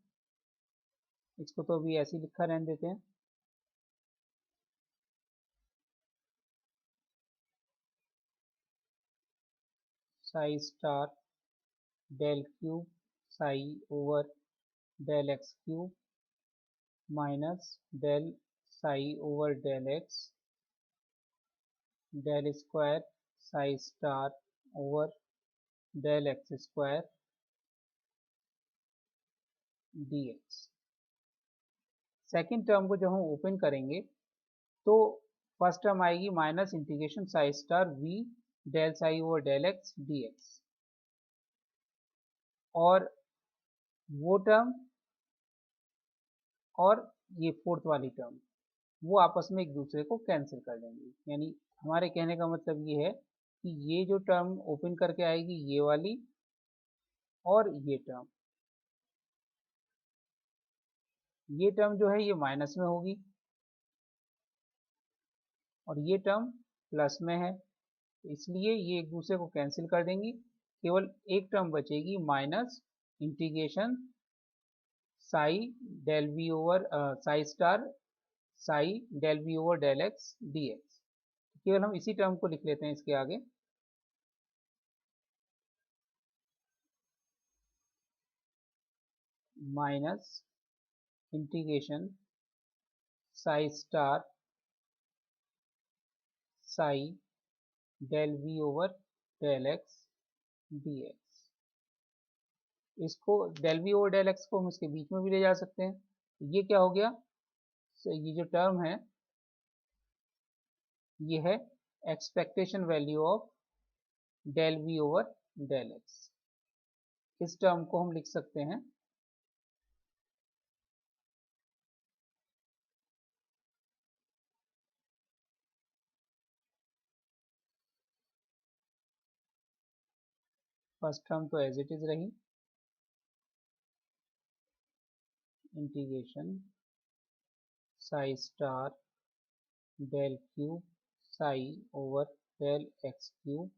इसको तो अभी ऐसे ही लिखा रहने देते हैं, psi star del cube psi over del x cube minus del psi over del x del square psi star over del x square dx। Second term को जब हम ओपन करेंगे तो फर्स्ट टर्म आएगी minus integration psi star v del psi over del x dx, और वो टर्म और ये फोर्थ वाली टर्म वो आपस में एक दूसरे को कैंसिल कर देंगे। यानी हमारे कहने का मतलब ये है कि ये जो टर्म ओपन करके आएगी ये वाली, और ये टर्म जो है ये माइनस में होगी और ये टर्म प्लस में है, इसलिए ये एक दूसरे को कैंसिल कर देंगी, केवल एक टर्म बचेगी minus integration psi del v over psi star psi del v over del x dx। केवल हम इसी टर्म को लिख लेते हैं इसके आगे, minus integration psi star psi del v over del x dx। इसको del v over del x को हम इसके बीच में भी ले जा सकते हैं, ये क्या हो गया, ये जो टर्म है ये है expectation value of del v over del x. इस टर्म को हम लिख सकते हैं फर्स्ट टर्म तो एज इट इज रही, integration psi star del cube psi over del x cube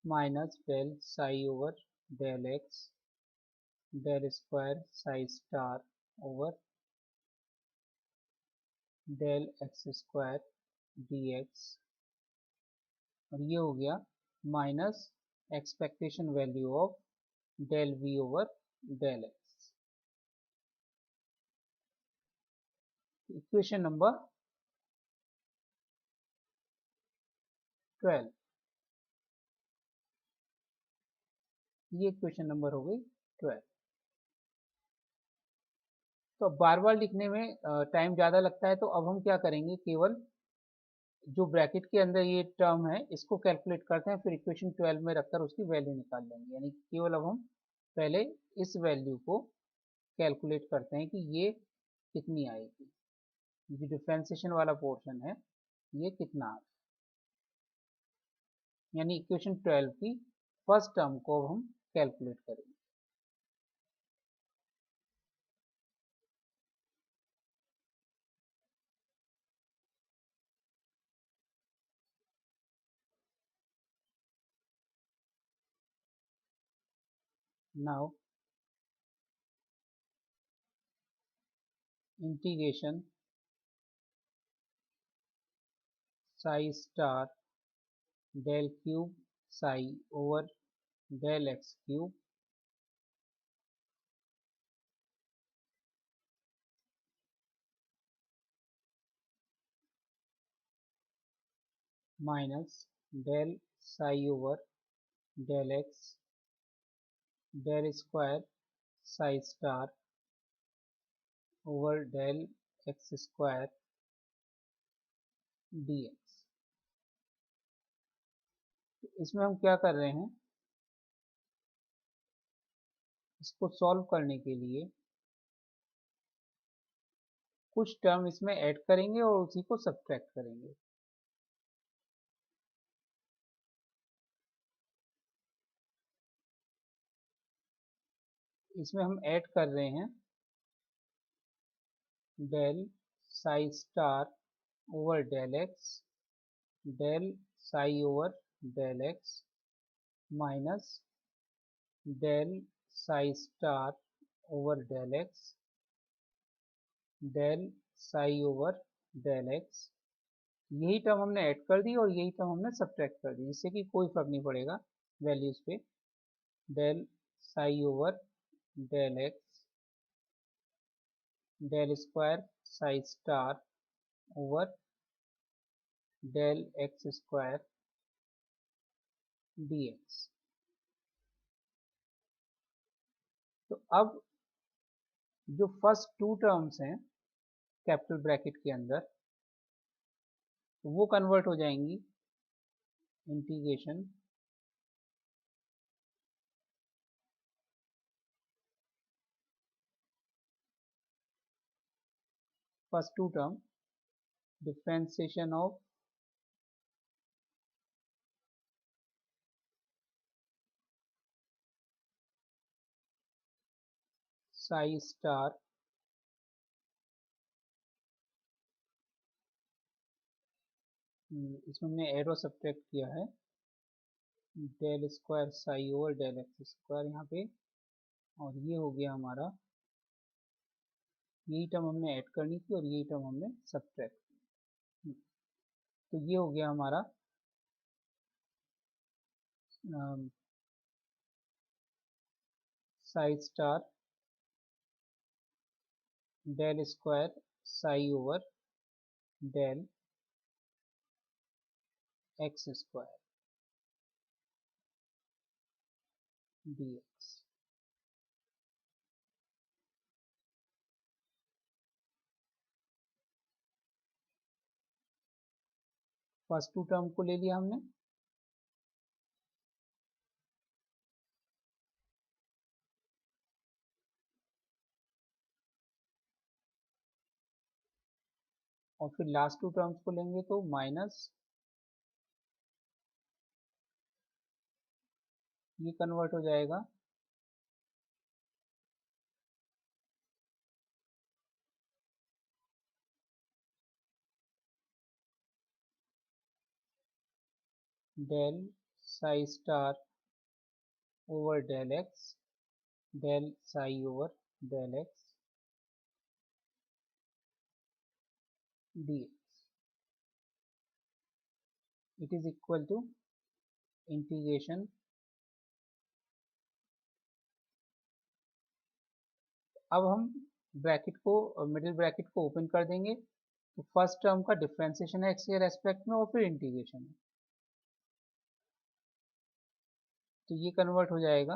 minus del psi over del x del square psi star over del x square dx, और ये हो गया minus expectation value of del v over del x। Equation number 12, ये इक्वेशन नंबर हो गई 12। तो बार बार लिखने में टाइम ज़्यादा लगता है, तो अब हम क्या करेंगे, केवल जो ब्रैकेट के अंदर ये टर्म है इसको कैलकुलेट करते हैं, फिर इक्वेशन 12 में रखकर उसकी वैल्यू निकाल लेंगे। यानी केवल अब हम पहले इस वैल्यू को कैलकुलेट करते हैं कि ये कितनी आएगी, जो डिफ्रेंसिएशन वाला पोर्शन है ये कितना आएगा। यानी इक्वेशन 12 की फर्स्ट टर्म को अब हम कैलकुलेट करेंगे। Now integration psi star del cube psi over del x cube minus del psi over del x del square psi star over del x square dx। इसमें हम क्या कर रहे हैं, इसको सॉल्व करने के लिए कुछ टर्म इसमें ऐड करेंगे और उसी को सब्ट्रैक्ट करेंगे। इसमें हम ऐड कर रहे हैं del Sai star over del x del psi over del x minus del Sai star over del x del psi over del x. यही टर्म हमने ऐड कर दी और यही टर्म हमने सब्ट्रैक्ट कर दी, जिससे कि कोई फर्क नहीं पड़ेगा वैल्यूज पे। del psi over del x del square psi star over del x square dx। तो अब जो फर्स्ट टू टर्म्स हैं कैपिटल ब्रैकेट के अंदर, वो कन्वर्ट हो जाएंगी integration first two term differentiation of psi star इसमें हमने एरो सब्ट्रैक्ट किया है del square psi over del x square यहाँ पे, और ये हो गया हमारा, यही टर्म हमने ऐड करनी थी और यही टर्म हमने सब्ट्रैक्ट की। तो ये हो गया हमारा psi star del square psi over del x square dx। First two term को ले लिया हमने, और फिर लास्ट टू टर्म्स को लेंगे तो माइनस ये कन्वर्ट हो जाएगा del psi star over del x, del psi over del x dx. It is equal to integration. अब हम ब्रैकेट को, मिडिल ब्रैकेट को ओपन कर देंगे, तो फर्स्ट टर्म का डिफ्रेंसिएशन है एक्स के रेस्पेक्ट में और फिर इंटीग्रेशन है, तो ये कन्वर्ट हो जाएगा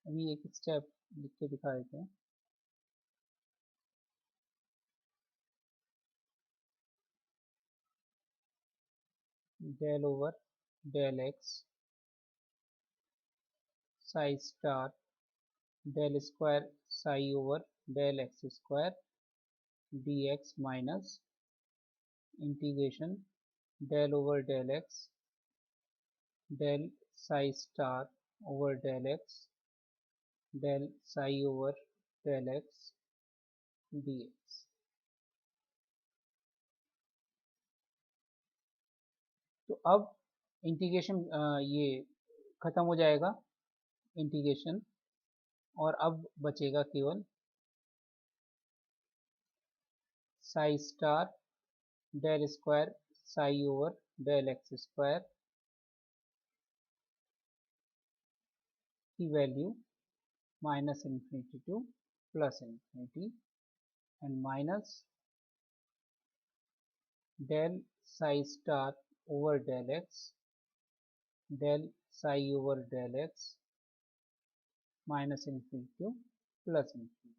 अभी एक स्टेप लिख के दिखा देते हैं। Del over del x psi star del square psi over del x square D x minus integration del over del x del psi star over del x del psi over del x D x. तो अब इंटीग्रेशन ये ख़त्म हो जाएगा इंटीग्रेशन, और अब बचेगा केवल psi star del square psi over del x square की value minus infinity to plus infinity and minus del psi star over del x del psi over del x minus infinity to plus infinity.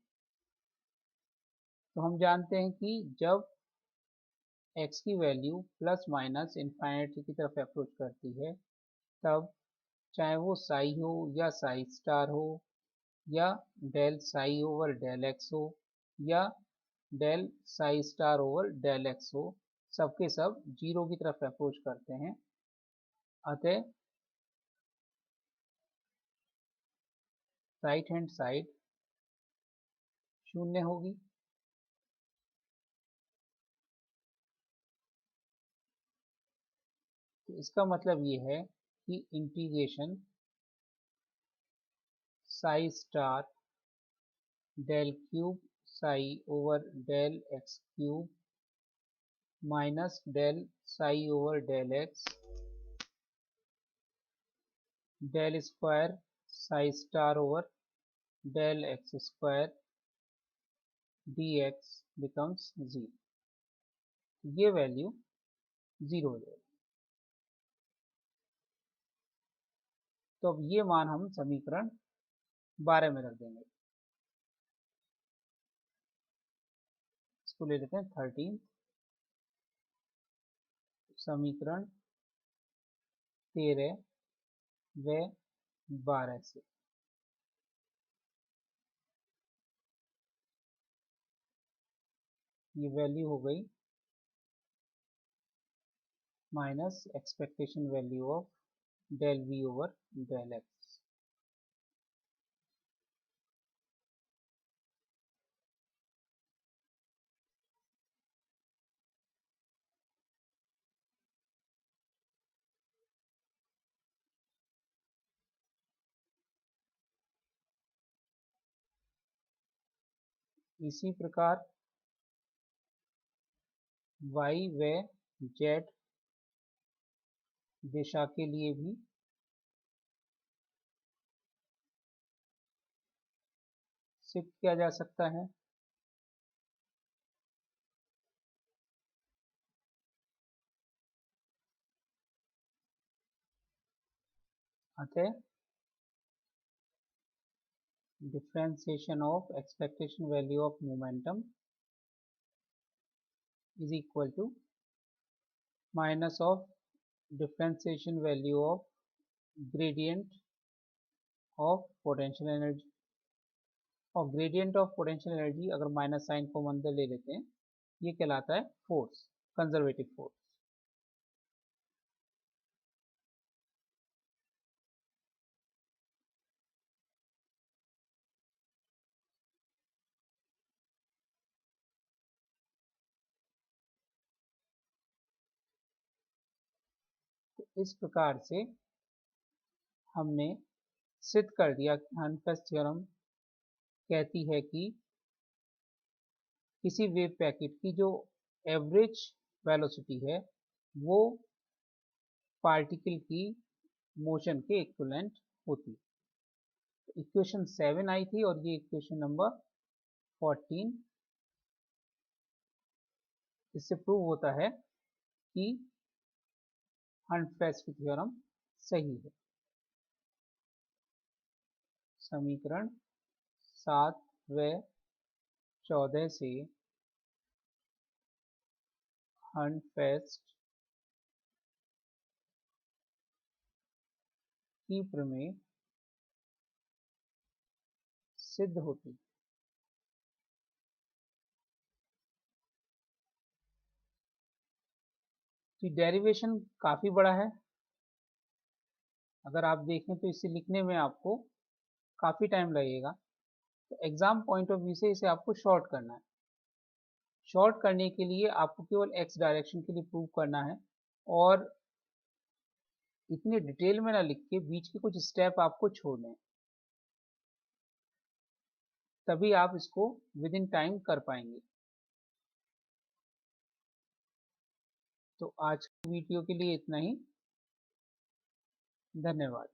तो हम जानते हैं कि जब x की वैल्यू प्लस माइनस इन्फाइनिटी की तरफ अप्रोच करती है, तब चाहे वो साई हो या साई स्टार हो या del psi over del x हो या del psi star over del x हो, सबके सब जीरो की तरफ अप्रोच करते हैं। अतः राइट हैंड साइड शून्य होगी। तो इसका मतलब ये है कि integration psi star del cube psi over del x cube minus del psi over del x del square psi star over del x square dx becomes 0। ये वैल्यू 0 हो जाएगी। तो अब ये मान हम समीकरण 12 में रख देंगे। इसको ले लेते हैं 13 समीकरण 13 व 12 से। ये वैल्यू हो गई minus expectation value of del v over del x। इसी प्रकार y व z दिशा के लिए भी शिफ्ट किया जा सकता है। अतः differentiation of expectation value of momentum is equal to minus of differentiation value of gradient of potential energy। और gradient of potential energy अगर माइनस साइन को अंदर ले लेते हैं, ये कहलाता है फोर्स, कंजर्वेटिव फोर्स। इस प्रकार से हमने सिद्ध कर दिया कि हर्ट्ज़ थ्योरम कहती है कि किसी वेव पैकेट की जो एवरेज वेलोसिटी है वो पार्टिकल की मोशन के इक्विवेलेंट होती है। इक्वेशन 7 आई थी और ये इक्वेशन नंबर 14। इससे प्रूव होता है कि हर्ट्ज़ की थ्योरम सही है। समीकरण 7 व 14 से हर्ट्ज़ की प्रमेय सिद्ध होती। तो डेरिवेशन काफ़ी बड़ा है, अगर आप देखें तो इसे लिखने में आपको काफ़ी टाइम लगेगा। तो एग्ज़ाम पॉइंट ऑफ व्यू से इसे आपको शॉर्ट करना है। शॉर्ट करने के लिए आपको केवल एक्स डायरेक्शन के लिए प्रूव करना है और इतने डिटेल में ना लिख के बीच के कुछ स्टेप आपको छोड़ने हैं, तभी आप इसको विद इन टाइम कर पाएंगे। तो आज की वीडियो के लिए इतना ही। धन्यवाद।